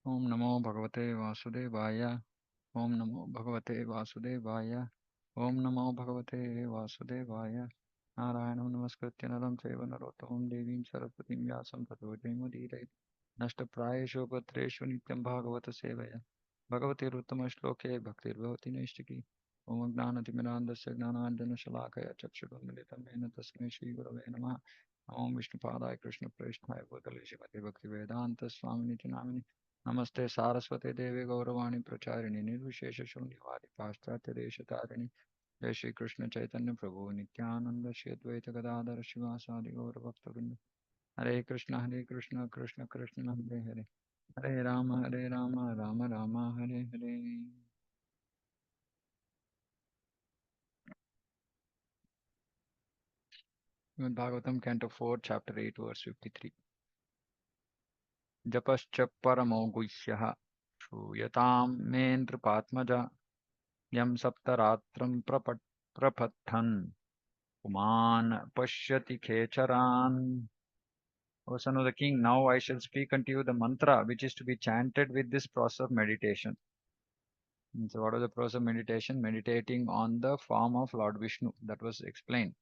Om Namo Bhagavate Vasudevaya. Om Namo Bhagavate Vasudevaya. Om Namo Bhagavate Vasudevaya. Narayanam Namaskritya Naram Chaiva Narottamam Devim Saraswatim Vyasam Tato Jayamudiraya. Nashtaprayeshu Patreshu Nityam Bhagavata Sevaya. Bhagavate Ruttama Shloke Bhaktir Bhavati Naishtiki. Om Gnanatimirandasya Gnananjana Shalakaya Chakshurunmilitam Mena Tasmai Shri Gurave Namaha. Om Vishnupadaya Krishna Preshnaya Bhutale Srimati Bhakti Vedanta Swamini Namini. नमस्ते सारस्वते देवे गौरवाणी प्रचारिणि निर्विशेष शून्यवादी पाश्चात्य देश तारिणि जय श्री कृष्ण चैतन्य प्रभु नित्यानंद श्री अद्वैत गदाधर शिवासादि गौर भक्तवृंद हरे Krishna Krishna Krishna Hare Hare Hare Ram Ram Ram Hare Hare Bhagavatam Canto 4 Chapter 8 Verse 53 Japascha paramo guhyah Shruyatam me nripatmaja Yam saptaratram prapathan Puman pashyati khecharan. O son of the king, now I shall speak unto you the mantra which is to be chanted with this process of meditation. And so what was the process of meditation? Meditating on the form of Lord Vishnu. That was explained.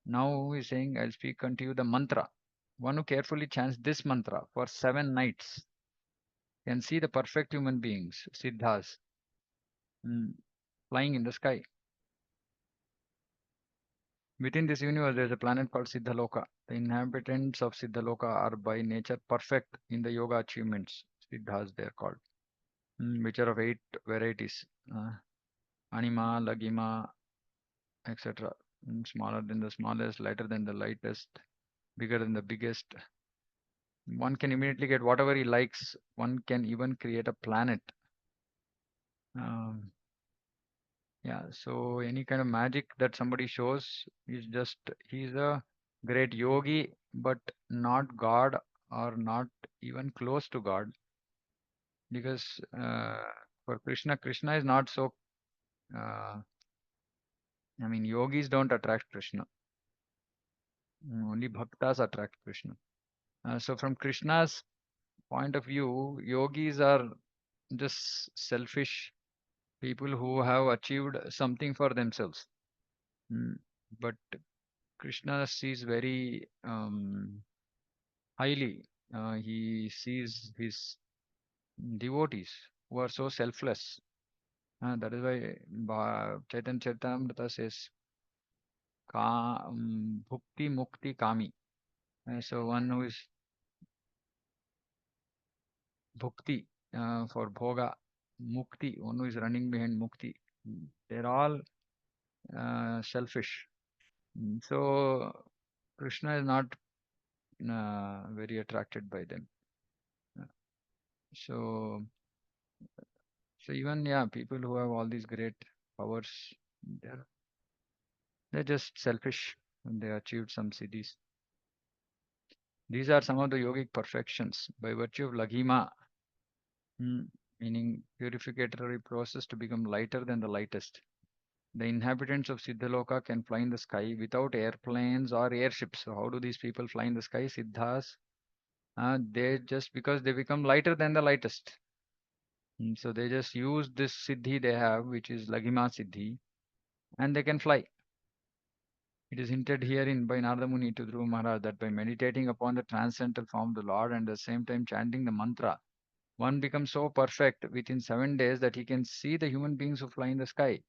Now he is saying, I'll speak unto you the mantra. One who carefully chants this mantra for 7 nights can see the perfect human beings, siddhas, mm, flying in the sky. Within this universe, there is a planet called Siddhaloka. The inhabitants of Siddhaloka are by nature perfect in the yoga achievements. Siddhas, they are called, which are of 8 varieties: uh, Anima, Lagima, etc. Smaller than the smallest, lighter than the lightest, bigger than the biggest. One can immediately get whatever he likes. One can even create a planet. Um, yeah, so any kind of magic that somebody shows is just, he's a great yogi, but not God or not even close to God. Because for Krishna, Krishna is not so, I mean, yogis don't attract Krishna. Only bhaktas attract Krishna. So from Krishna's point of view, yogis are just selfish people who have achieved something for themselves. Mm, But Krishna sees very highly. He sees his devotees who are so selfless. That is why Chaitanya Charitamrita says, Bhukti Mukti Kami. So one who is Bhukti for Bhoga, Mukti, one who is running behind Mukti. They're all selfish. So Krishna is not very attracted by them. Uh, So So even, yeah, people who have all these great powers, they're they're just selfish and they achieved some siddhis. These are some of the yogic perfections by virtue of laghima, mm, meaning purificatory process to become lighter than the lightest. The inhabitants of Siddhaloka can fly in the sky without airplanes or airships. So how do these people fly in the sky? Siddhas, they just because they become lighter than the lightest. So they just use this siddhi they have, which is laghima siddhi, and they can fly. It is hinted herein by Narada Muni to Dhruva Maharaj that by meditating upon the transcendental form of the Lord and at the same time chanting the mantra, one becomes so perfect within 7 days that he can see the human beings who fly in the sky.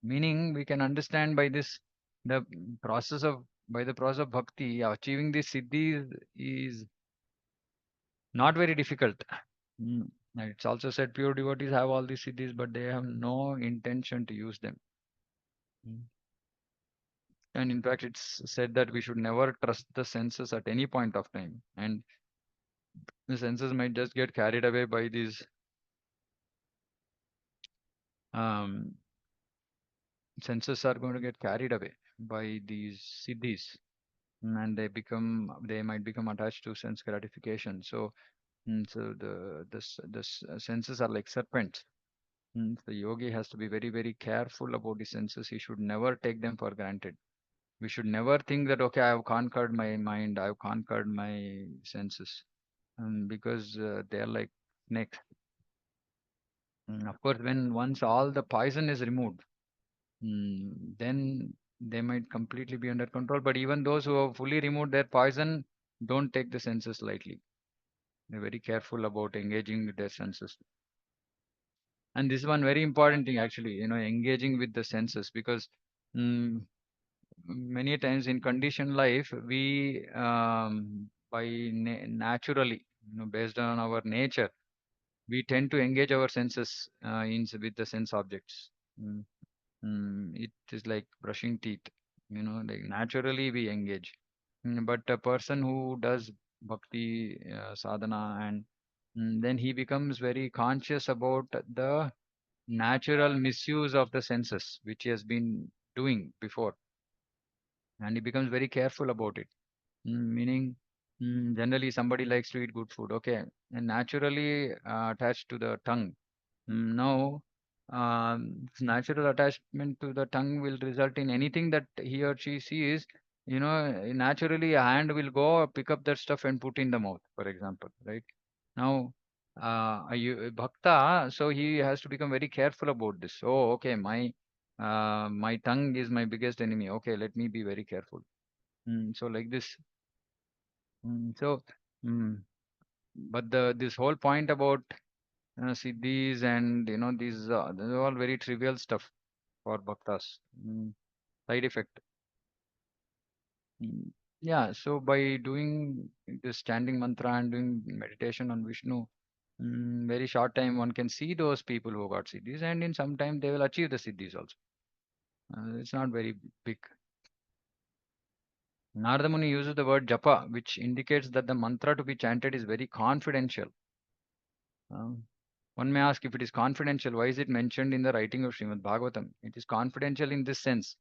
Meaning, we can understand by this the by the process of bhakti, achieving this siddhi is not very difficult. And it's also said pure devotees have all these siddhis, but they have no intention to use them. Mm. And in fact, it's said that we should never trust the senses at any point of time. And the senses might just get carried away by these um, senses are going to get carried away by these siddhis, and they might become attached to sense gratification. So, so the senses are like serpents. The yogi has to be very, very careful about the senses. He should never take them for granted. We should never think that, okay, I have conquered my mind, I have conquered my senses. because they are like snakes. Of course, when once all the poison is removed, then they might completely be under control. But even those who have fully removed their poison don't take the senses lightly. They're very careful about engaging with their senses. And this is one very important thing, actually, engaging with the senses, because mm, many times in conditioned life, we by naturally, based on our nature, we tend to engage our senses with the sense objects. Mm. It is like brushing teeth, like naturally we engage. But a person who does bhakti sadhana, and then he becomes very conscious about the natural misuse of the senses, which he has been doing before, and he becomes very careful about it. Meaning, generally somebody likes to eat good food, okay, and naturally attached to the tongue. Now, natural attachment to the tongue will result in anything that he or she sees. Naturally a hand will go pick up that stuff and put in the mouth, for example, right? Now, a bhakta, so he has to become very careful about this. Oh, okay, my tongue is my biggest enemy. Okay, let me be very careful. So like this. So, mm, but this whole point about siddhis and these are all very trivial stuff for bhaktas. Side effect. Mm, Yeah, so by doing this chanting mantra and doing meditation on Vishnu, very short time one can see those people who got siddhis, and in some time they will achieve the siddhis also. It's not very big. Narada Muni uses the word japa, which indicates that the mantra to be chanted is very confidential. Um, One may ask, if it is confidential, why is it mentioned in the writing of Srimad Bhagavatam? It is confidential in this sense.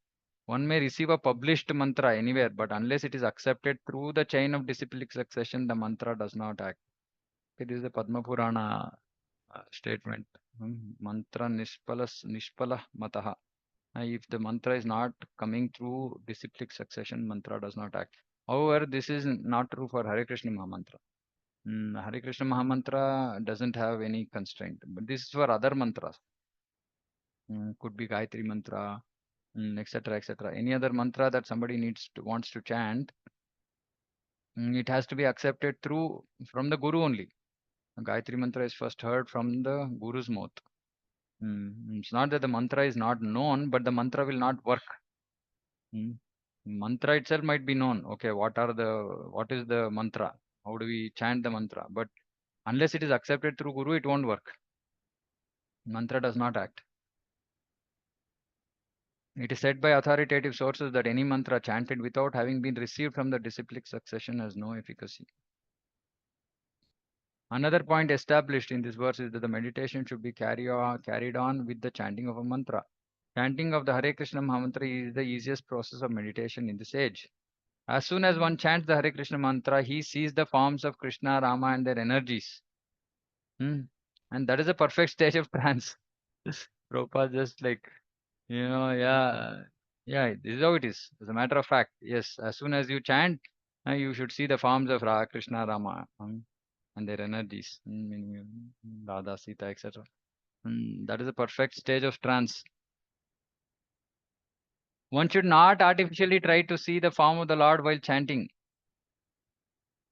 One may receive a published mantra anywhere, but unless it is accepted through the chain of disciplic succession, the mantra does not act. It is the Padma Purana statement. Mantra nishpala mataha. If the mantra is not coming through disciplic succession, mantra does not act. However, this is not true for Hare Krishna Mahamantra. Hare Krishna Mahamantra doesn't have any constraint, but this is for other mantras. Could be Gayatri mantra, etc., etc. Any other mantra that somebody wants to chant, it has to be accepted through from the Guru only. Gayatri mantra is first heard from the Guru's mouth. It's not that the mantra is not known, but the mantra will not work. Mm. Mantra itself might be known. Okay, what is the mantra? How do we chant the mantra? But unless it is accepted through Guru, it won't work. Mantra does not act. It is said by authoritative sources that any mantra chanted without having been received from the disciplic succession has no efficacy. Another point established in this verse is that the meditation should be carried on with the chanting of a mantra. Chanting of the Hare Krishna mantra is the easiest process of meditation in this age. As soon as one chants the Hare Krishna mantra, he sees the forms of Krishna, Rama, and their energies. And that is a perfect stage of trance. Prabhupada just like, yeah, yeah, this is how it is. As a matter of fact, yes, as soon as you chant, you should see the forms of Krishna, Rama, and their energies, meaning Radha, Sita, etc. That is a perfect stage of trance. One should not artificially try to see the form of the Lord while chanting.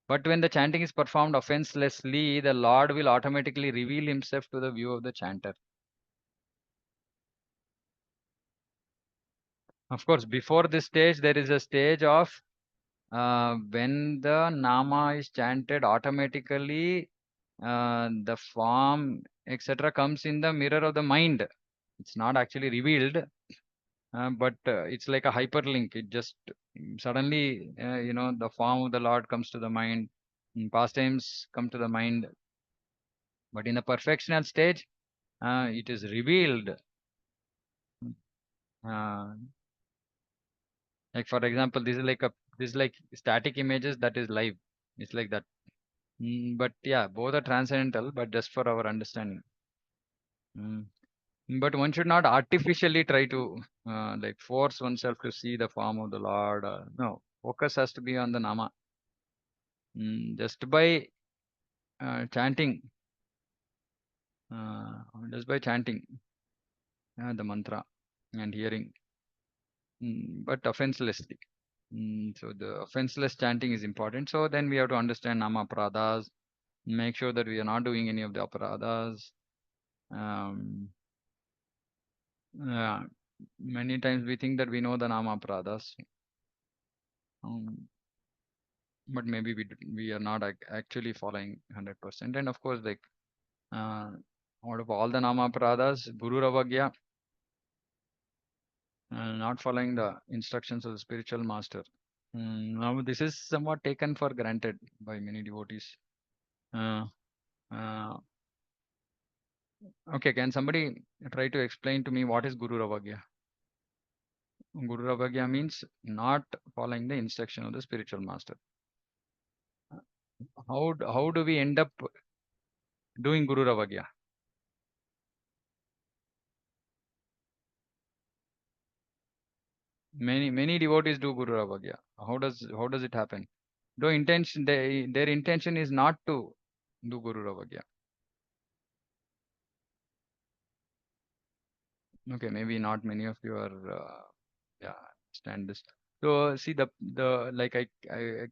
But when the chanting is performed offenselessly, the Lord will automatically reveal himself to the view of the chanter. Of course, before this stage, there is a stage of when the Nama is chanted, automatically the form, etc., comes in the mirror of the mind. It's not actually revealed, but it's like a hyperlink. It just suddenly, the form of the Lord comes to the mind. Pastimes come to the mind. But in the perfectional stage, it is revealed. Uh, like for example, this is like static images that is live. It's like that. But yeah, both are transcendental, but just for our understanding. Mm. But one should not artificially try to like force oneself to see the form of the Lord. No, focus has to be on the Nama. Just by chanting, just by chanting the mantra and hearing, but offenselessly. So the offenseless chanting is important. So then we have to understand nama pradas, make sure that we are not doing any of the aparadas. Um, uh, Many times we think that we know the nama pradas, but maybe we are not actually following 100%. And of course, like uh, out of all the nama pradas, guru ravagya, not following the instructions of the spiritual master. Now this is somewhat taken for granted by many devotees. Uh, uh, okay, can somebody try to explain to me what is guru ravagya? Guru ravagya means not following the instruction of the spiritual master. How do we end up doing guru ravagya? Many devotees do guru ravagya. How does it happen? Though their intention is not to do guru ravagya. Okay, maybe not many of you are yeah, understand this. So see the like I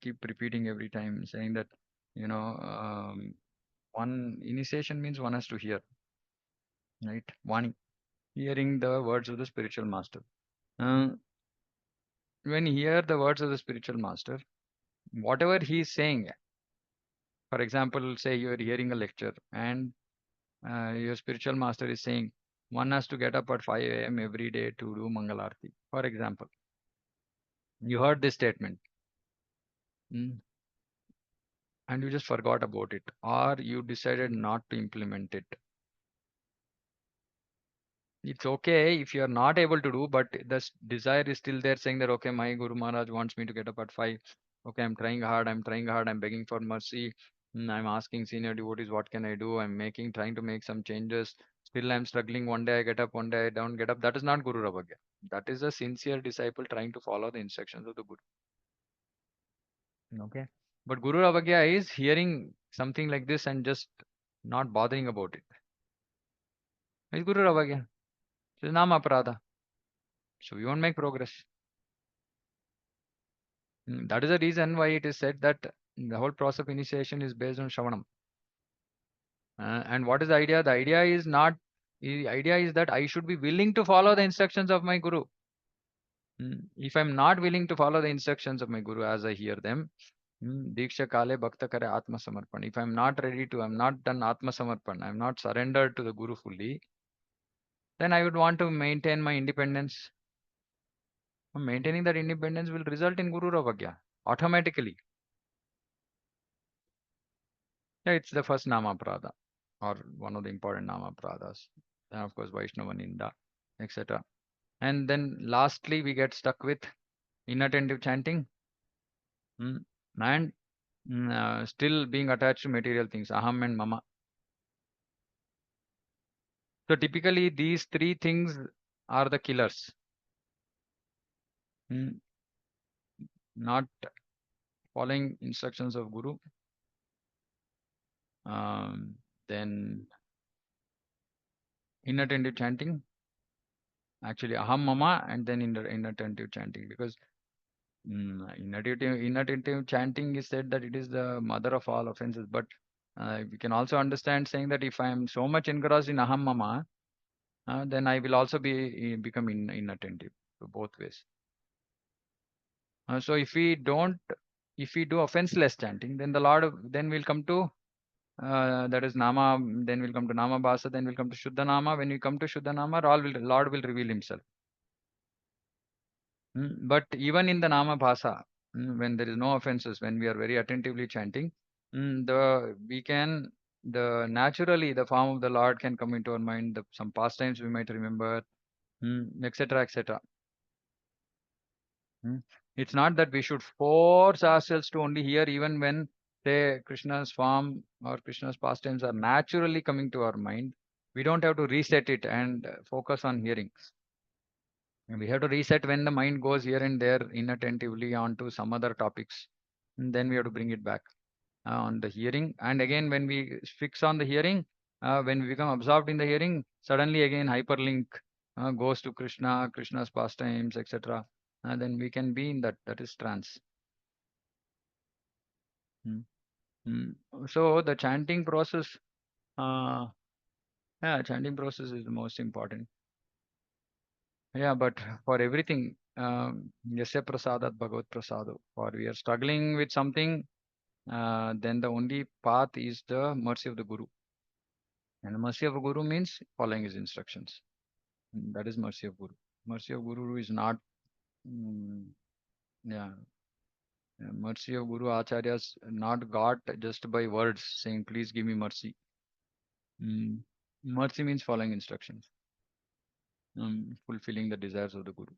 keep repeating every time saying that you know one initiation means one has to hear, right? One hearing the words of the spiritual master. Uh, when you hear the words of the spiritual master, whatever he is saying, for example, say you are hearing a lecture and your spiritual master is saying one has to get up at 5 a.m. every day to do Mangalarti. For example, you heard this statement, mm, and you just forgot about it, or you decided not to implement it. It's okay if you are not able to do, but the desire is still there saying that, okay, my Guru Maharaj wants me to get up at 5. Okay, I'm trying hard, I'm begging for mercy. I'm asking senior devotees, what can I do? Trying to make some changes. Still, I'm struggling. One day I get up, one day I don't get up. That is not Guru Ravagya. That is a sincere disciple trying to follow the instructions of the Guru. Okay. But Guru Ravagya is hearing something like this and just not bothering about it. It's Guru Ravagya. It's Nama Prada. So we won't make progress. That is the reason why it is said that the whole process of initiation is based on Shravanam. And what is the idea? The idea is that I should be willing to follow the instructions of my Guru. If I'm not willing to follow the instructions of my Guru as I hear them, Diksha Kale Bhakta Kare Atma Samarpan. If I'm not ready to, I'm not done Atma Samarpan, I'm not surrendered to the Guru fully, then I would want to maintain my independence. Maintaining that independence will result in Guru Ravagya automatically. Yeah, it's the first Nama Prada or one of the important Nama Pradas. Then, of course, Vaishnava Ninda, etc. And then lastly, we get stuck with inattentive chanting mm, and still being attached to material things, aham and mama. So typically, these three things are the killers. Mm, Not following instructions of Guru, um, then inattentive chanting, actually aham mama, and then inattentive chanting because inattentive chanting is said that it is the mother of all offenses. But we can also understand saying that if I am so much engrossed in aham mama, then I will also become inattentive. So both ways. So if we do offenseless chanting, then then we'll come to that is nama. Then we'll come to nama bhasa. Then we'll come to shuddha nama. When we come to shuddha nama, Lord will reveal Himself. But even in the Nama Bhasa, when there is no offenses, when we are very attentively chanting, we can naturally the form of the Lord can come into our mind. Some pastimes we might remember, etc., etc. It's not that we should force ourselves to only hear, even when say Krishna's form or Krishna's pastimes are naturally coming to our mind. We don't have to reset it and focus on hearing. We have to reset when the mind goes here and there inattentively onto some other topics. And then we have to bring it back. on the hearing. And again, when we fix on the hearing, when we become absorbed in the hearing, suddenly again hyperlink goes to Krishna, Krishna's pastimes, etc. And then we can be in that. That is trance. Mm. Mm. So the chanting process, uh, yeah, chanting process is the most important. Yeah, but for everything, Yasya Prasadat Bhagavat Prasado. For we are struggling with something, then the only path is the mercy of the Guru. And the mercy of a Guru means following his instructions. That is mercy of Guru. Mercy of Guru is not, mm, yeah, mercy of Guru Acharyas not got just by words saying, please give me mercy. Mm. Mercy means following instructions, fulfilling the desires of the Guru.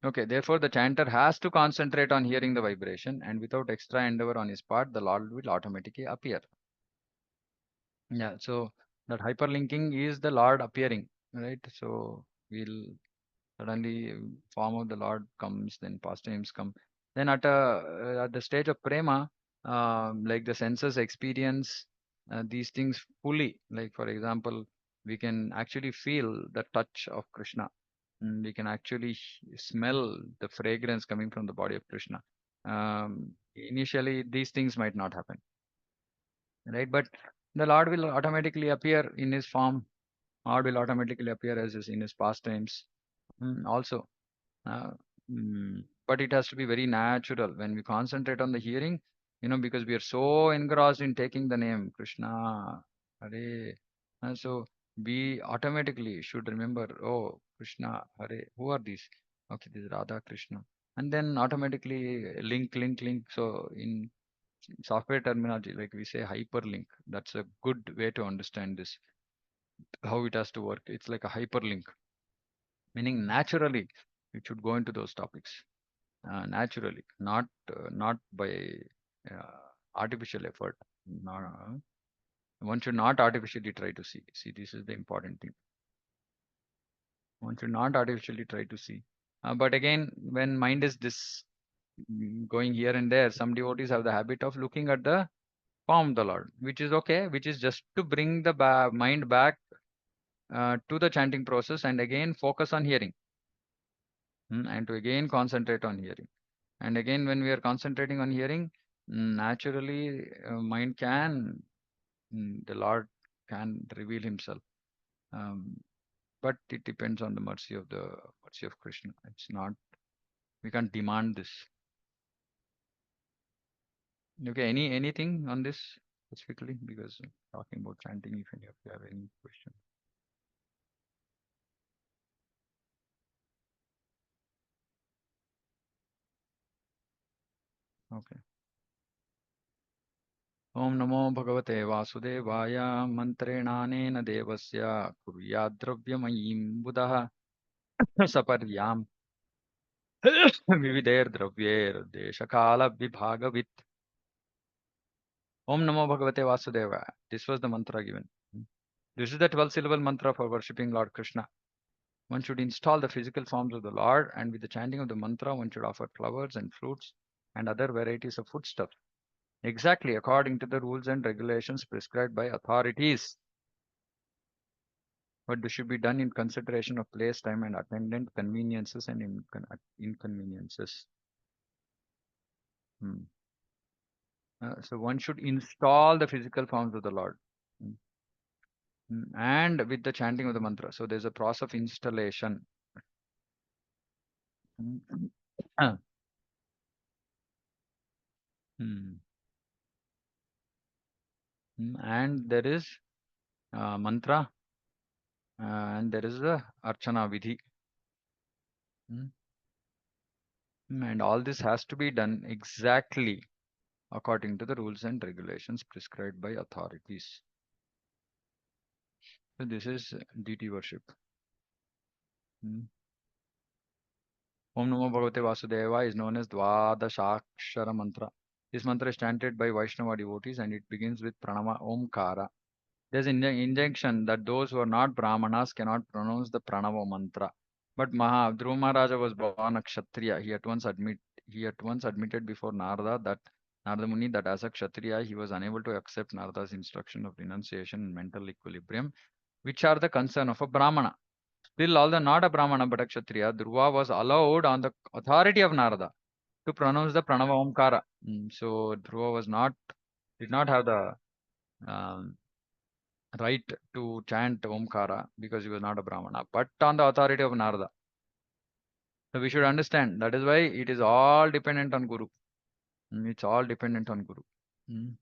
Okay, therefore the chanter has to concentrate on hearing the vibration, and without extra endeavor on his part, the Lord will automatically appear. Yeah, so that hyperlinking is the Lord appearing, right? So we'll suddenly form of the Lord comes, then pastimes come. Then at the stage of prema, like the senses experience these things fully. Like for example, we can actually feel the touch of Krishna. We can actually smell the fragrance coming from the body of Krishna. Initially, these things might not happen, right? But the Lord will automatically appear in His form. Lord will automatically appear as is in His pastimes. Also, uh, but it has to be very natural when we concentrate on the hearing, because we are so engrossed in taking the name Krishna, Hare. So we automatically should remember, oh, Krishna, Hare, who are these? Okay, this is Radha Krishna. And then automatically link. So in software terminology, like we say hyperlink, that's a good way to understand this, how it has to work. It's like a hyperlink, meaning naturally it should go into those topics naturally, not by uh, artificial effort. No, one should not artificially try to see. See, this is the important thing. One should not artificially try to see. But again, when mind is this going here and there, some devotees have the habit of looking at the form of the Lord, which is okay, which is just to bring the mind back to the chanting process and again focus on hearing, and to again concentrate on hearing. And again, when we are concentrating on hearing, naturally, mind can, the Lord can reveal Himself. Um, but it depends on the mercy of Krishna. It's not, we can't demand this. Okay, anything on this specifically? Because talking about chanting, if any of you have any question. Okay. Om Namo Bhagavate Vasudevaya Mantrenanena Devasya Kuryadravyamayin Buddha Saparyam Vivider Dravyer Deshakala Vibhagavit. Om Namo Bhagavate Vasudevaya. This was the mantra given. This is the 12 syllable mantra for worshipping Lord Krishna. One should install the physical forms of the Lord, and with the chanting of the mantra, one should offer flowers and fruits and other varieties of foodstuff, exactly according to the rules and regulations prescribed by authorities. But this should be done in consideration of place, time, and attendant conveniences and inconveniences. Hmm. So one should install the physical forms of the Lord. Hmm. And with the chanting of the mantra. So there's a process of installation. Mm. Ah. Mm. And there is mantra and there is the archana vidhi. Mm. And all this has to be done exactly according to the rules and regulations prescribed by authorities. So this is deity worship. Mm. Om Namo Bhagavate Vasudeva is known as Dvadashakshara mantra. This mantra is chanted by Vaishnava devotees and it begins with Pranama Omkara. There's an injunction that those who are not Brahmanas cannot pronounce the Pranava mantra. But Dhruva Maharaja was born a Kshatriya. He at once admitted before Narada that Narada Muni that as a Kshatriya, he was unable to accept Narada's instruction of renunciation and mental equilibrium, which are the concern of a Brahmana. Still, although not a Brahmana but a Kshatriya, Dhruva was allowed on the authority of Narada to pronounce the Pranava Omkara. So Dhruva did not have the um, right to chant Omkara because he was not a Brahmana, but on the authority of Narada. So we should understand that is why it is all dependent on Guru. It's all dependent on Guru. Mm.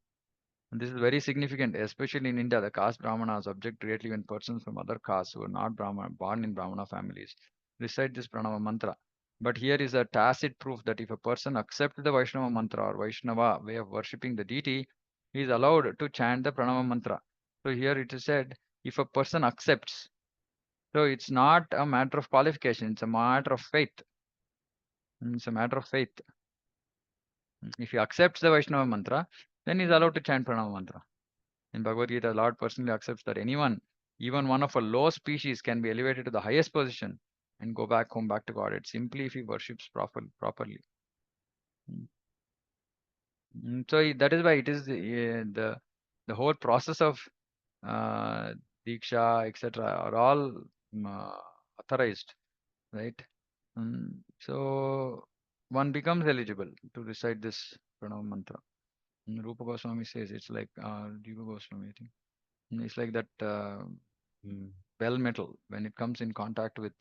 And this is very significant, especially in India. The caste Brahmanas object greatly when persons from other castes who are not Brahmana, born in Brahmana families, recite this Pranava mantra. But here is a tacit proof that if a person accepts the Vaishnava mantra or Vaishnava way of worshipping the deity, he is allowed to chant the Pranava mantra. So here it is said, if a person accepts, so it's not a matter of qualification, it's a matter of faith. It's a matter of faith. If he accepts the Vaishnava mantra, then he is allowed to chant Pranava mantra. In Bhagavad Gita, Lord personally accepts that anyone, even one of a low species, can be elevated to the highest position and go back home, back to Godhead, simply if he worships properly. So that is why it is the whole process of uh, Diksha, etc., are all authorized, right? So one becomes eligible to recite this Pranava mantra. Rupa Goswami says it's like Jiva Goswami, I think. It's like that bell metal. When it comes in contact with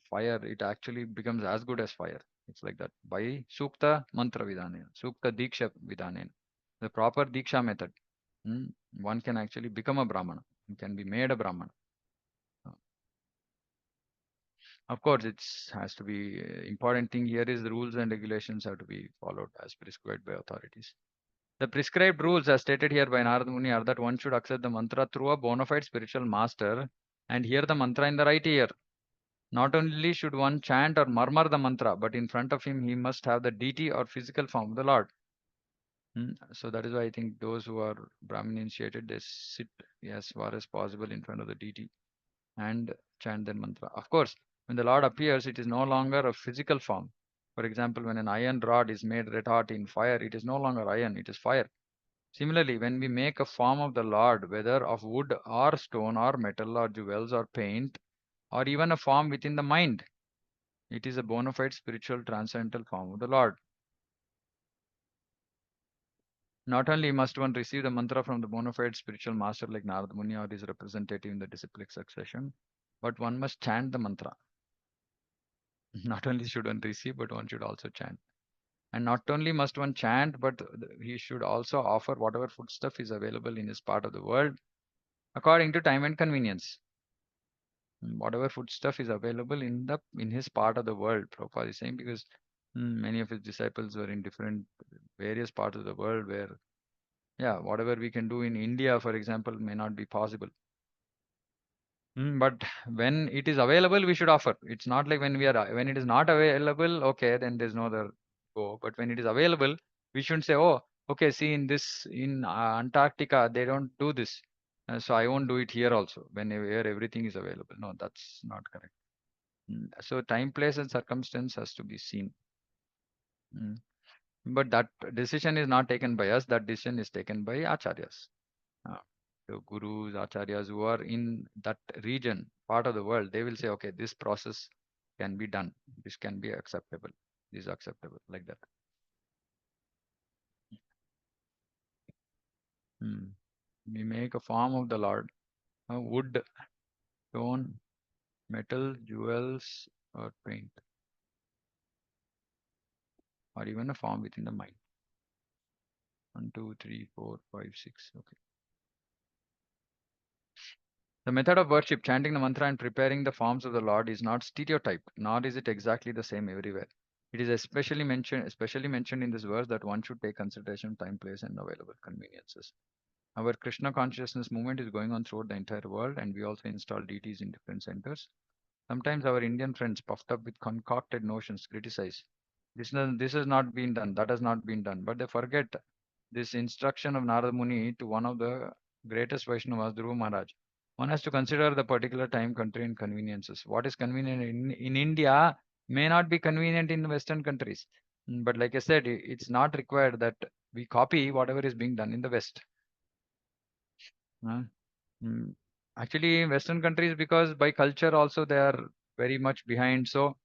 fire, it actually becomes as good as fire. It's like that. By Sukta Mantra Vidhanena, Sukta Diksha Vidhanena. The proper Diksha method. One can actually become a Brahmana. One can be made a Brahmana. Of course, it has to be important thing here is the rules and regulations have to be followed as prescribed by authorities. The prescribed rules as stated here by Narada Muni are that one should accept the mantra through a bona fide spiritual master and hear the mantra in the right ear. Not only should one chant or murmur the mantra, but in front of him he must have the deity or physical form of the Lord. So that is why I think those who are Brahmin initiated, they sit as far as possible in front of the deity and chant their mantra. Of course, when the Lord appears, it is no longer a physical form. For example, when an iron rod is made red hot in fire, it is no longer iron, it is fire. Similarly, when we make a form of the Lord, whether of wood or stone or metal or jewels or paint, or even a form within the mind, it is a bona fide spiritual transcendental form of the Lord. Not only must one receive the mantra from the bona fide spiritual master like Narada Muni or his representative in the disciplic succession, but one must chant the mantra. Not only should one receive, but one should also chant. And not only must one chant, but he should also offer whatever foodstuff is available in his part of the world according to time and convenience. Whatever foodstuff is available in his part of the world. Prabhupada is saying because many of his disciples were in different various parts of the world where whatever we can do in India, for example, may not be possible. But when it is available, we should offer. It's not like when it is not available, okay, then there's no other go. But when it is available, we shouldn't say, oh, okay, see in Antarctica they don't do this, so I won't do it here also where everything is available. No, that's not correct. So time, place, and circumstance has to be seen. But that decision is not taken by us. That decision is taken by acharyas. Uh, the gurus, acharyas who are in that region, part of the world, they will say, okay, this process can be done. This can be acceptable. This is acceptable, like that. We make a form of the Lord, wood, stone, metal, jewels, or paint, or even a form within the mind. 1, 2, 3, 4, 5, 6. Okay. The method of worship, chanting the mantra and preparing the forms of the Lord, is not stereotyped, nor is it exactly the same everywhere. It is especially mentioned in this verse that one should take consideration time, place, and available conveniences. Our Krishna consciousness movement is going on throughout the entire world, and we also install deities in different centers. Sometimes our Indian friends, puffed up with concocted notions, criticize. This has not been done, that has not been done, but they forget this instruction of Narada Muni to one of the greatest Vaishnavas, Dhruva Maharaj. One has to consider the particular time, country, and conveniences. What is convenient in India may not be convenient in Western countries. But like I said, it's not required that we copy whatever is being done in the West. Uh, mm, Actually, in Western countries, because by culture also they are very much behind. So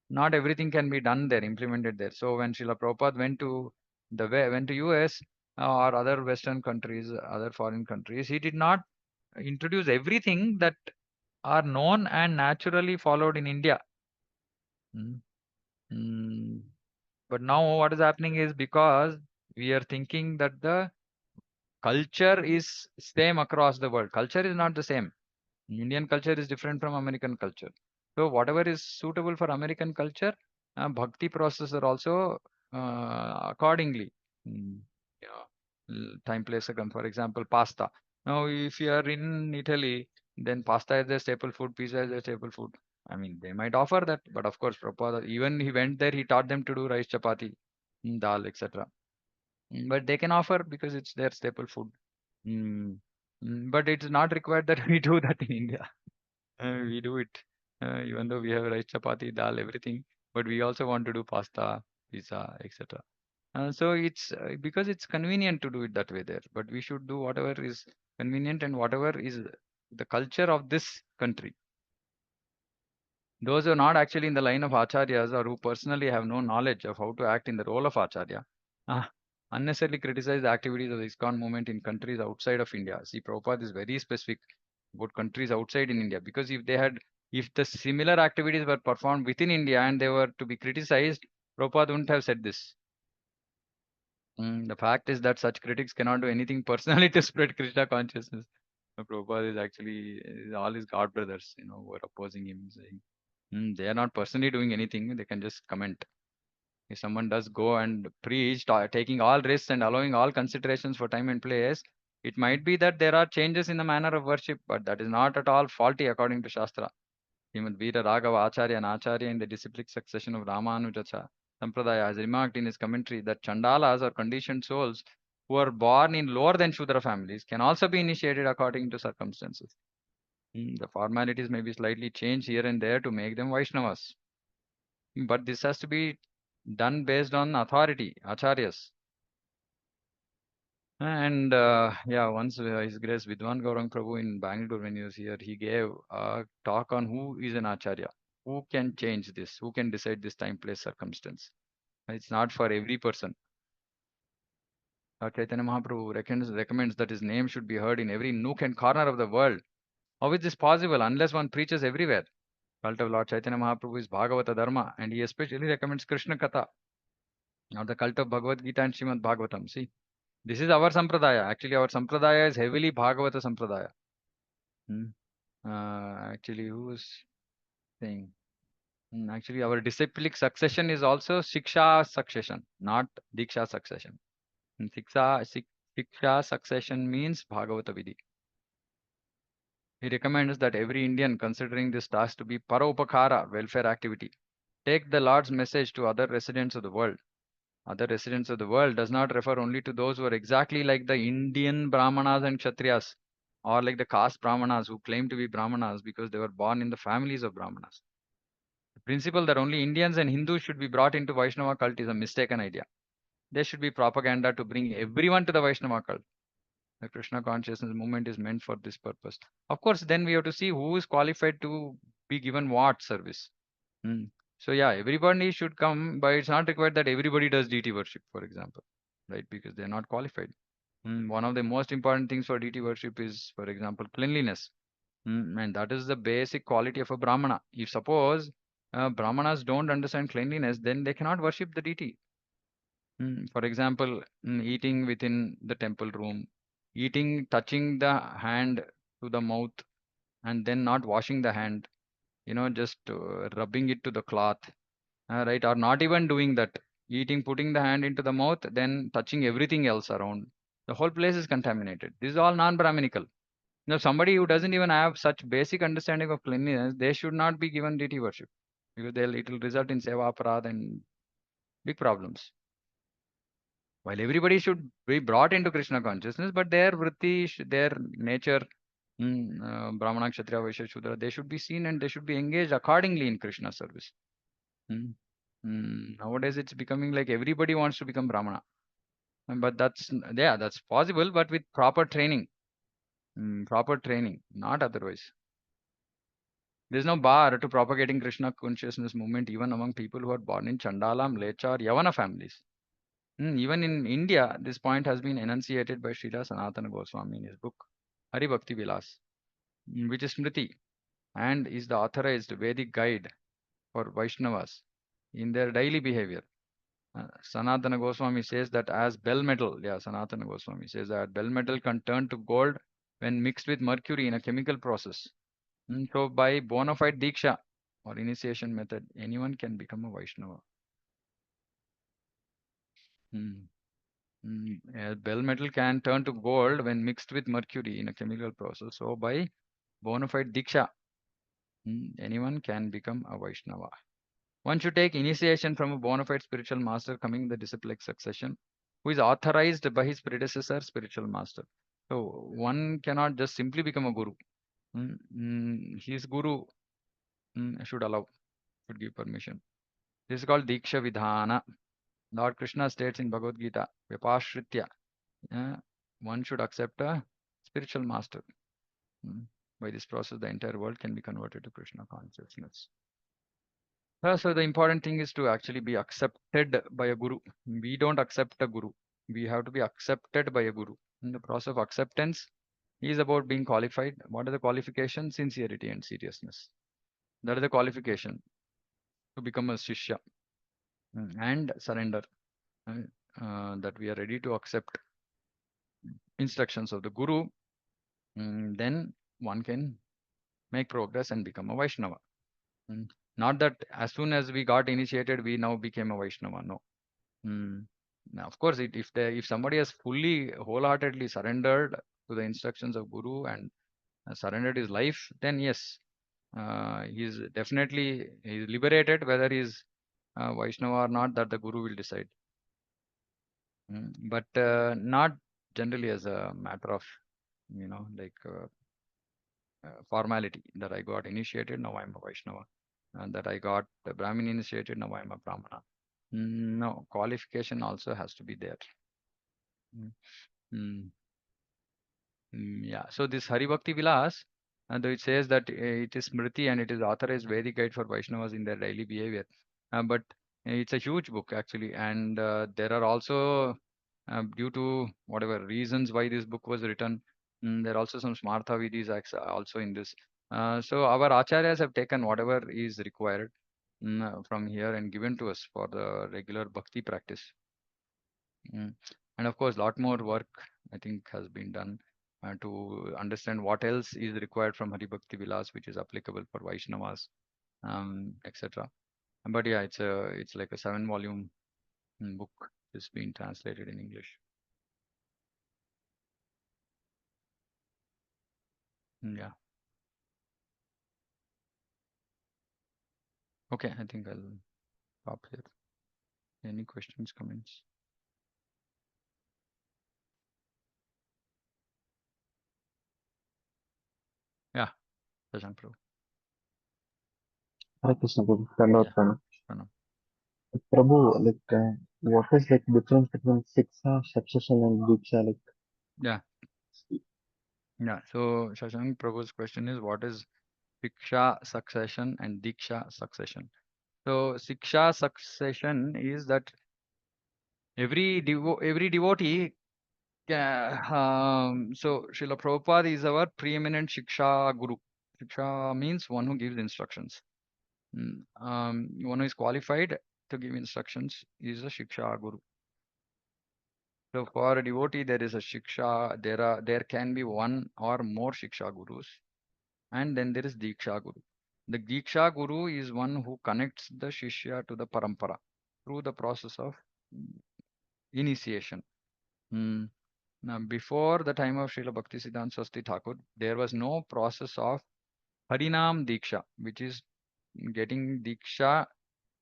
not everything can be done there, implemented there. So when Srila Prabhupada went to US or other Western countries, other foreign countries, he did not introduce everything that are known and naturally followed in India. Mm. Mm. But now what is happening is because we are thinking that the culture is same across the world. Culture is not the same. Indian culture is different from American culture. So whatever is suitable for American culture, bhakti process are also accordingly. Mm, yeah, time, place, second. For example, pasta. Now, if you are in Italy, then pasta is their staple food, pizza is their staple food. I mean, they might offer that, but of course, Prabhupada, even he went there, he taught them to do rice chapati, dal, etc. But they can offer because it's their staple food. Mm. But it's not required that we do that in India. We do it, even though we have rice, chapati, dal, everything. But we also want to do pasta, pizza, etc. So it's because it's convenient to do it that way there. But we should do whatever is convenient and whatever is the culture of this country. Those who are not actually in the line of acharyas or who personally have no knowledge of how to act in the role of acharya, uh, unnecessarily criticize the activities of the ISKCON movement in countries outside of India. See, Prabhupada is very specific about countries outside in India because if the similar activities were performed within India and they were to be criticized, Prabhupada wouldn't have said this. The fact is that such critics cannot do anything personally to spread Krishna consciousness. Prabhupada is actually all his god brothers, who are opposing him, saying they are not personally doing anything. They can just comment. If someone does go and preach, taking all risks and allowing all considerations for time and place, it might be that there are changes in the manner of worship, but that is not at all faulty according to Shastra. Srimad Veera Raghava Acharya and Acharya in the disciplic succession of Ramanujacha Sampradaya has remarked in his commentary that Chandalas or conditioned souls who are born in lower than Shudra families can also be initiated according to circumstances. The formalities may be slightly changed here and there to make them Vaishnavas. But this has to be done based on authority, acharyas. And yeah, once His Grace Vidwan Gaurang Prabhu in Bangalore, when he was here, he gave a talk on who is an acharya, who can change this, who can decide this time, place, circumstance. It's not for every person. Chaitanya Mahaprabhu recommends that his name should be heard in every nook and corner of the world. How is this possible unless one preaches everywhere? Cult of Lord Chaitanya Mahaprabhu is Bhagavata Dharma, and he especially recommends Krishna Katha, or the cult of Bhagavad Gita and Srimad Bhagavatam. See, this is our sampradaya. Actually, our sampradaya is heavily Bhagavata sampradaya. Hmm. Actually, who's saying? Actually, our disciplic succession is also Shiksha succession, not Diksha succession. Shiksha succession means Bhagavata Vidhi. He recommends that every Indian considering this task to be Paropakara, welfare activity, take the Lord's message to other residents of the world. Other residents of the world does not refer only to those who are exactly like the Indian Brahmanas and Kshatriyas, or like the caste Brahmanas who claim to be Brahmanas because they were born in the families of Brahmanas. The principle that only Indians and Hindus should be brought into Vaishnava cult is a mistaken idea. There should be propaganda to bring everyone to the Vaishnava cult. The Krishna consciousness movement is meant for this purpose. Of course, then we have to see who is qualified to be given what service. Hmm. So yeah, everybody should come, but it's not required that everybody does deity worship, for example, right? Because they're not qualified. One of the most important things for deity worship is, for example, cleanliness. And that is the basic quality of a Brahmana. If suppose Brahmanas don't understand cleanliness, then they cannot worship the deity. For example, eating within the temple room, eating, touching the hand to the mouth, and then not washing the hand, just rubbing it to the cloth, right? Or not even doing that. Eating, putting the hand into the mouth, then touching everything else around. The whole place is contaminated. This is all non-Brahminical. Now, somebody who doesn't even have such basic understanding of cleanliness, they should not be given deity worship because it will result in seva aparadha and big problems. While everybody should be brought into Krishna consciousness, but their vritti, their nature, Brahmana, Kshatriya, Vaishya, Shudra, they should be seen and they should be engaged accordingly in Krishna service. Hmm. Nowadays, it's becoming like everybody wants to become Brahmana. But that's possible, but with proper training. Proper training, not otherwise. There's no bar to propagating Krishna consciousness movement even among people who are born in Chandala, Mlecha, or Yavana families. Even in India, this point has been enunciated by Srila Sanatana Goswami in his book Hari Bhakti Vilas, which is Smriti and is the authorized Vedic guide for Vaishnavas in their daily behavior. Sanatana Goswami says that as bell metal, Sanatana Goswami says that bell metal can turn to gold when mixed with mercury in a chemical process. So by bona fide Diksha or initiation method, anyone can become a Vaishnava. Bell metal can turn to gold when mixed with mercury in a chemical process. So by bona fide Diksha, anyone can become a Vaishnava. One should take initiation from a bona fide spiritual master coming in the disciplic succession, who is authorized by his predecessor spiritual master. So one cannot just simply become a guru. His guru should allow, should give permission. This is called Diksha Vidhana. Lord Krishna states in Bhagavad Gita, Vipashritya, one should accept a spiritual master. By this process, the entire world can be converted to Krishna consciousness. So the important thing is to actually be accepted by a guru. We don't accept a guru. We have to be accepted by a guru. In the process of acceptance is about being qualified. What are the qualifications? Sincerity and seriousness. That is the qualification to become a shishya. And surrender. That we are ready to accept instructions of the guru. Then one can make progress and become a Vaishnava. Not that as soon as we got initiated, we now became a Vaishnava. No. Now, of course, if somebody has fully, wholeheartedly surrendered to the instructions of Guru and surrendered his life, then yes, he's liberated. Whether he's Vaishnava or not, that the Guru will decide. But not generally as a matter of, like formality that I got initiated, now I'm a Vaishnava. And that I got the Brahmin initiated, now I'm a Brahmana. No, qualification also has to be there. Mm, mm, yeah. So this Hari Bhakti Vilas, and it says that it is Smriti and it is authorized Vedic guide for Vaishnavas in their daily behavior. But it's a huge book actually, and there are also due to whatever reasons why this book was written, there are also some Smartha Vidhis also in this. So our acharyas have taken whatever is required from here and given to us for the regular bhakti practice. And of course, a lot more work I think has been done to understand what else is required from Hari Bhakti Vilas, which is applicable for Vaishnavas, etc. But yeah, it's like a 7-volume book. It's been translated in English. Yeah. Okay, I think I'll stop here. Any questions, comments? Yeah, Shashank Prabhu. Hare Krishna Prabhu. Dandavad Yeah. Pranam. Pranam. Prabhu, what is difference between Siksha, succession and Diksha? Yeah. Yeah. So Shashank Prabhu's question is, what is Siksha succession and Diksha succession? So Siksha succession is that every devotee so Srila Prabhupada is our preeminent Shiksha Guru. Shiksha means one who gives instructions. One who is qualified to give instructions is a Shiksha Guru. So for a devotee, there is a Shiksha, there can be one or more Shiksha Gurus, and then there is Diksha Guru. The Diksha Guru is one who connects the Shishya to the Parampara through the process of initiation. Mm. Now, before the time of Srila Bhaktisiddhanta Saraswati Thakur, there was no process of Harinam Diksha, which is getting Diksha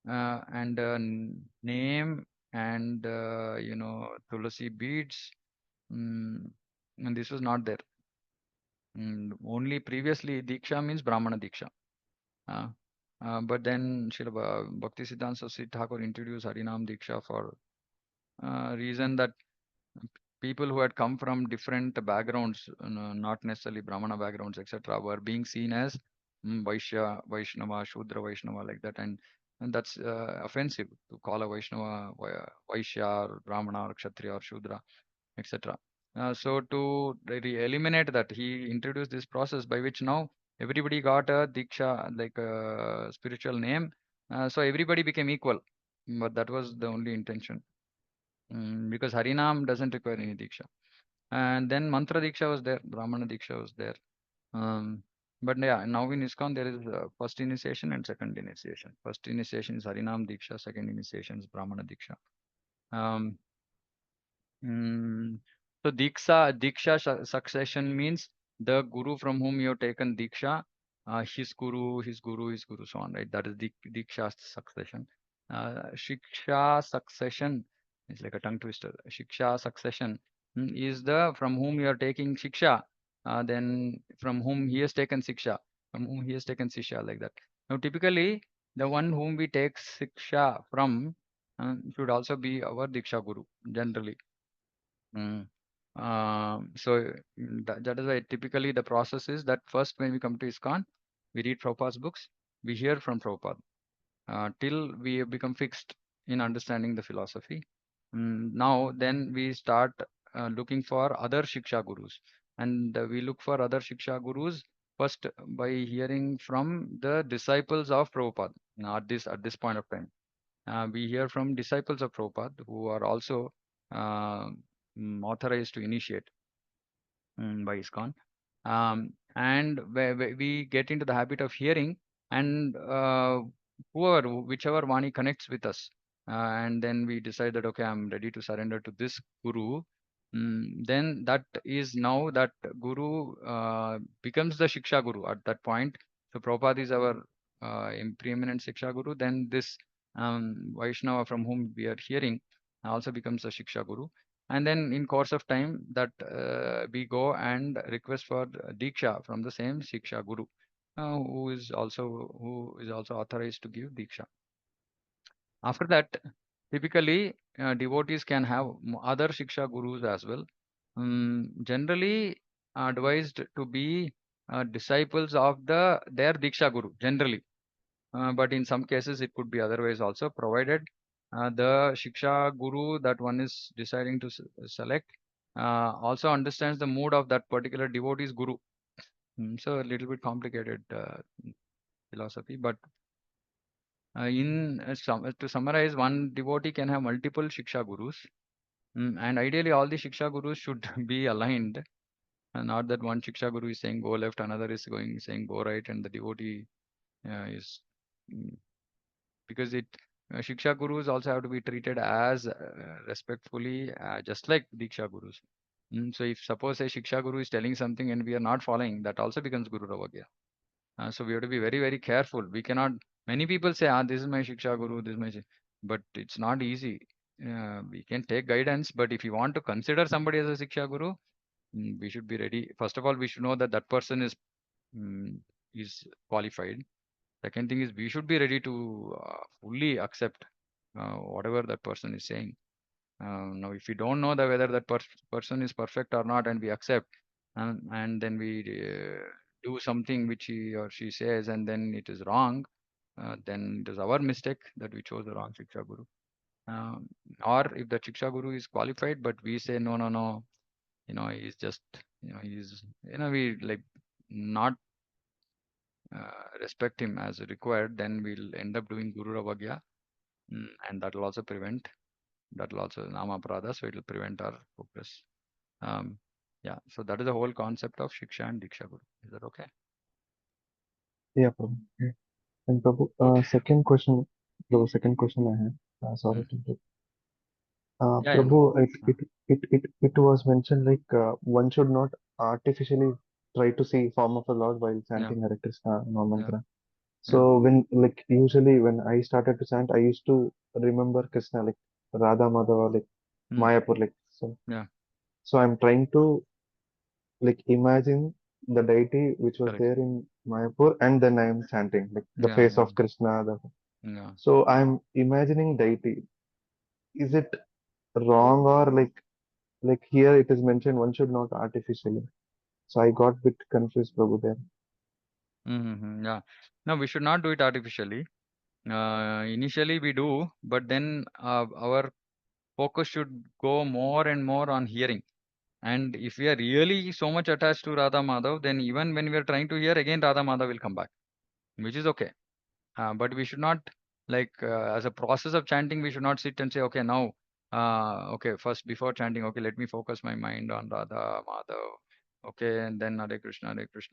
and name and Tulasi beads. And this was not there. Only previously Diksha means Brahmana Diksha. But then Srila Bhakti Siddhanta Saraswati Thakur introduced Harinam Diksha for reason that people who had come from different backgrounds, not necessarily Brahmana backgrounds, etc., were being seen as Vaishya, Vaishnava, Shudra, Vaishnava, like that, and that's offensive to call a Vaishnava Vaishya or Brahmana or Kshatriya or Shudra, etc. So to really eliminate that, he introduced this process by which now everybody got a diksha, like a spiritual name. So everybody became equal. But that was the only intention. Because Harinam doesn't require any diksha. And then Mantra diksha was there, Brahmana diksha was there. Um, but yeah, now in ISKCON there is first initiation and second initiation. First initiation is Harinam diksha, second initiation is Brahmana diksha. Um, Mm, so succession means the guru from whom you have taken Diksha, his guru, his guru, his guru, so on, right? That is Diksha succession. Shiksha succession is like a tongue twister. Shiksha succession is the from whom you are taking Shiksha, then from whom he has taken Siksha, from whom he has taken Sisha, like that. Now, typically, the one whom we take Siksha from should also be our Diksha guru, generally. Mm. That is why typically the process is that first when we come to ISKCON, we read Prabhupada's books, we hear from Prabhupada till we have become fixed in understanding the philosophy. Now then we start looking for other Shiksha gurus, and we look for other Shiksha gurus first by hearing from the disciples of Prabhupada. Now at this point of time, we hear from disciples of Prabhupada who are also uh, authorized to initiate by ISKCON. And we get into the habit of hearing, and whichever Vani connects with us, and then we decide that, okay, I'm ready to surrender to this Guru. Then that is now that Guru becomes the Shiksha Guru at that point. So Prabhupada is our preeminent Shiksha Guru. Then this Vaishnava from whom we are hearing also becomes a Shiksha Guru. And then in course of time that we go and request for Diksha from the same Shiksha Guru, who is also authorized to give Diksha. After that, typically devotees can have other Shiksha Gurus as well. Generally advised to be disciples of their Diksha Guru, generally. But in some cases, it could be otherwise also, provided the Shiksha Guru that one is deciding to select also understands the mood of that particular devotee's Guru. So a little bit complicated philosophy, but to summarize, one devotee can have multiple Shiksha Gurus, and ideally all the Shiksha Gurus should be aligned, and not that one Shiksha Guru is saying go left, another is saying go right, and the devotee is mm, because Shiksha Gurus also have to be treated as respectfully, just like Diksha Gurus. So if suppose a Shiksha Guru is telling something and we are not following, that also becomes Guru Ravagya. So we have to be very, very careful. We cannot, many people say, this is my Shiksha Guru, this is my, but it's not easy. We can take guidance, but if you want to consider somebody as a Shiksha Guru, we should be ready. First of all, we should know that that person mm, is qualified. Second thing is we should be ready to fully accept whatever that person is saying. Now, if we don't know whether that person is perfect or not, and we accept, and then we do something which he or she says, and then it is wrong, then it is our mistake that we chose the wrong Shiksha Guru. Um, or if the Shiksha Guru is qualified, but we say no, no, no, he's just, we like not respect him as required, then we'll end up doing Guru Ravagya, and that will also Nama Prada, so it will prevent our focus. Um, yeah, so that is the whole concept of Shiksha and Diksha Guru. Is that okay? Yeah, Prabhu. Yeah. And Prabhu, Okay. second question I have. Sorry Mm. to interrupt. Yeah, yeah, no Prabhu, problem. it was mentioned like one should not artificially try to see form of the Lord while Yeah, chanting Hare Krishna no yeah, mantra. yeah, So when like usually when I started to chant, I used to remember Krishna like Radha Madhava like mm, Mayapur like so. yeah, So I'm trying to like imagine. the deity which was Correct. there in Mayapur, and then I am chanting like the Yeah, face yeah, of Krishna. yeah. So I'm imagining deity. Is it wrong, or like here it is mentioned one should not artificially? So I got bit confused, Prabhu, there. Yeah. No, we should not do it artificially. Initially we do, but then our focus should go more and more on hearing. And if we are really so much attached to Radha Madhav, then even when we are trying to hear again, Radha Madhav will come back, which is okay. But we should not, like, as a process of chanting, we should not sit and say, okay, now, okay, first before chanting, okay, let me focus my mind on Radha Madhav. Okay, and then Hare Krishna.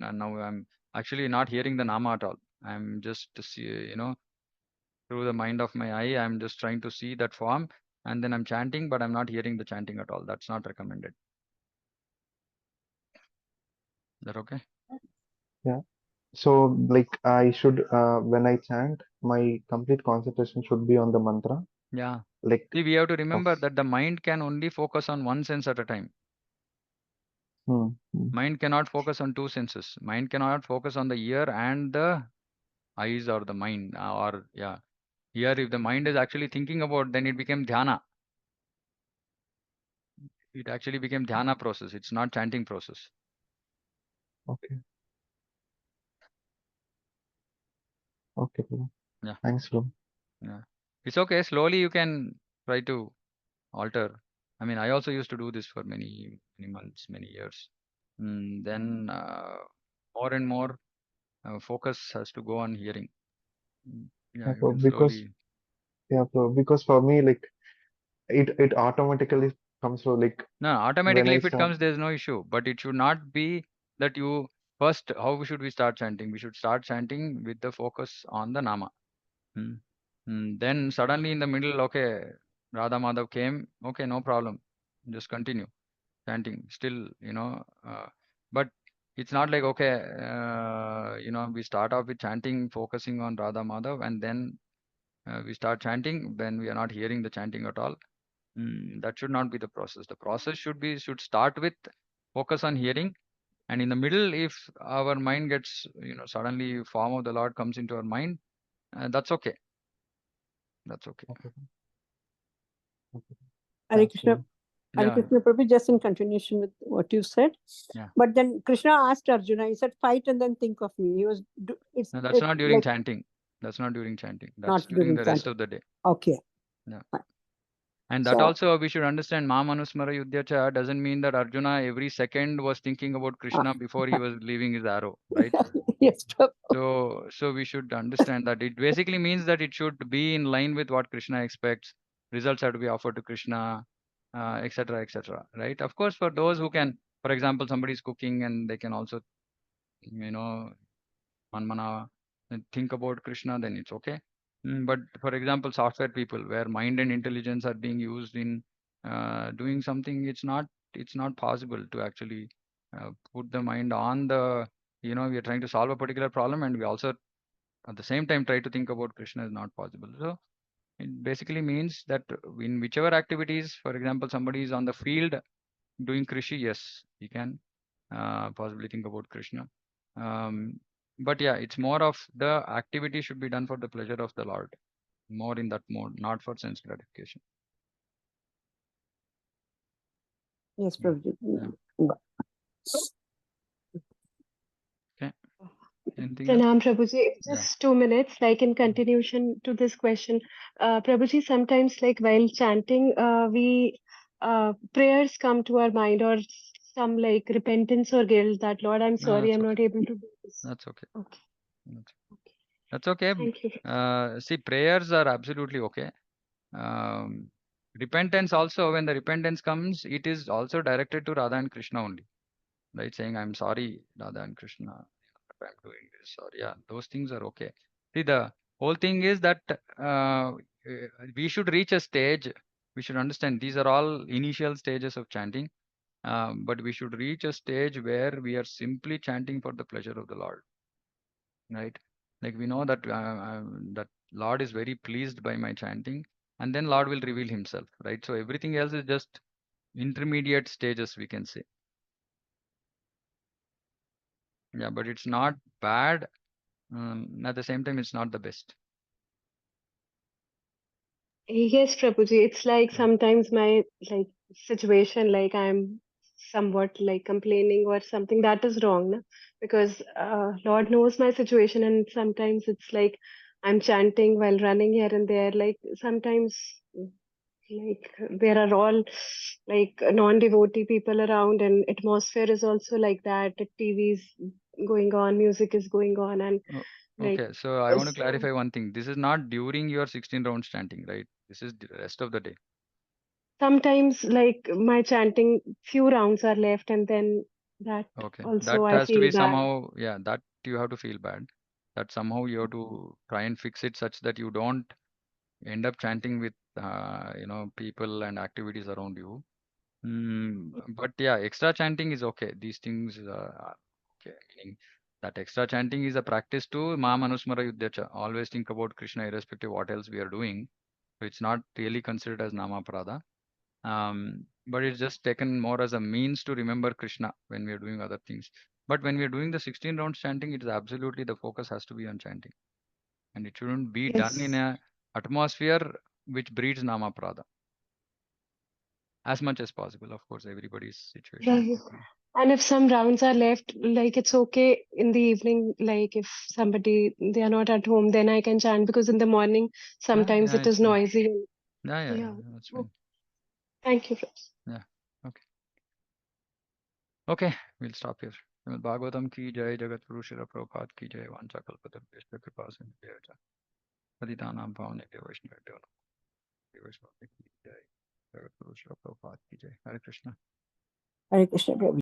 And now I'm actually not hearing the Nama at all. I'm just, through the mind of my eye, I'm just trying to see that form, and then I'm chanting, but I'm not hearing the chanting at all. That's not recommended. Is that okay? Yeah. So like I should when I chant, my complete concentration should be on the mantra. Yeah. Like See, we have to of remember that the mind can only focus on one sense at a time. hmm, hmm, Mind cannot focus on two senses. Mind cannot focus on the ear and the eyes or the mind. Or, yeah. Here, if the mind is actually thinking about, then it became dhyana. It actually became dhyana process. It's not chanting process. okay, okay, Prabhu. Yeah. Thanks, Prabhu. Yeah. It's okay. Slowly you can try to alter. I mean, I also used to do this for many, many months, many years. Then more and more focus has to go on hearing. Yeah, Yeah, you can Prabhu, because slowly. yeah, Prabhu, because for me like it automatically comes through like No, when automatically I if it start. comes, there's no issue. But it should not be that you first. How should we start chanting? We should start chanting with the focus on the nama. Hmm. Then suddenly in the middle, okay, Radha Madhav came. Okay, no problem. Just continue chanting. Still, but it's not like okay, we start off with chanting, focusing on Radha Madhav, and then we start chanting when we are not hearing the chanting at all. That should not be the process. The process should start with focus on hearing, and in the middle, if our mind gets, suddenly form of the Lord comes into our mind, that's okay. That's okay. Okay, okay. Hare Thanks, Krishna, Prabhu. Hare Yeah, Krishna Prabhu, just in continuation with what you said. yeah. But then Krishna asked Arjuna, he said, fight and then think of me. He was, No, that's it's not during like chanting. That's not during chanting. not That's during during the rest chanting. of the day. Okay. Yeah. Fine. And that So, also we should understand Mamanusmara Yudhyacha doesn't mean that Arjuna every second was thinking about Krishna before he was leaving his arrow, right? yes, Prabhu. So we should understand that it basically means that it should be in line with what Krishna expects. Results have to be offered to Krishna, etc., etc. Right? Of course, for those who can, for example, somebody is cooking and they can also, you know, manmana and think about Krishna, then it's okay. But for example, software people, where mind and intelligence are being used in doing something, it's not possible to actually put the mind on the, we are trying to solve a particular problem, and we also at the same time try to think about Krishna is not possible. So it basically means that in whichever activities, for example, somebody is on the field doing Krishi, yes, he can possibly think about Krishna. Um, but yeah, it's more of the activity should be done for the pleasure of the Lord, more in that mode, not for sense gratification. Yes, Yeah. Prabhuji. Yeah. Okay. Anything else? Pranam Prabhuji, Yeah. just 2 minutes, like in continuation to this question. Prabhuji, sometimes like while chanting, we prayers come to our mind or some like repentance or guilt that Lord, I'm No, sorry, that's I'm okay. not able to do this. That's okay. Okay, That's, okay. that's okay. Thank you. See, prayers are absolutely okay. Um, repentance also, when the repentance comes, it is also directed to Radha and Krishna only, right? Saying, I'm sorry, Radha and Krishna, I'm doing this, or yeah, those things are okay. See, the whole thing is that we should reach a stage, we should understand these are all initial stages of chanting, but we should reach a stage where we are simply chanting for the pleasure of the Lord, right? Like we know that that Lord is very pleased by my chanting, and then Lord will reveal himself, right? So everything else is just intermediate stages, we can say. Yeah, but it's not bad. At the same time, it's not the best. Yes, Prabhuji, it's like Yeah. sometimes my like situation, like I'm somewhat like complaining or something, that is wrong, na? Because Lord knows my situation, and sometimes it's like I'm chanting while running here and there. Like sometimes, like there are all like non-devotee people around, and atmosphere is also like that. The TV is going on, music is going on, and Oh, like okay, so I want to so. clarify one thing. This is not during your 16 rounds chanting, right? This is the rest of the day. Sometimes, like my chanting, few rounds are left, and then that Okay, that also I has to feel be bad. somehow, yeah, that you have to feel bad. That somehow you have to try and fix it such that you don't end up chanting with, people and activities around you. But yeah, extra chanting is okay. These things are okay. Meaning that extra chanting is a practice to Ma Manusmara Yuddhacha. Always think about Krishna irrespective what else we are doing. So it's not really considered as Nama Prada. But it's just taken more as a means to remember Krishna when we are doing other things. But when we are doing the 16 rounds chanting, it is absolutely the focus has to be on chanting. And it shouldn't be done in Yes. a atmosphere which breeds Nama Prada as much as possible. Of course, everybody's situation is Right. different. And if some rounds are left, like it's okay in the evening, like if somebody they are not at home, then I can chant because in the morning Yeah, sometimes yeah, it it's is fine. noisy. Yeah, Yeah. that's Oh, fine. thank you, Prabhuji. Yeah, okay. Okay, we'll stop here. Srimad Bhagavatam ki jai, Jagat Guru Srila Prabhupada ki jai, Vancha Kalpatarubhyascha Kripa Sindhuvascha, Patitanam Pavanebhyo Vaishnavebhyo Namo Vaishnavebhyo ki jai, Jagat Guru Srila Prabhupada ki jai. Hare Krishna. Hare Krishna Prabhu.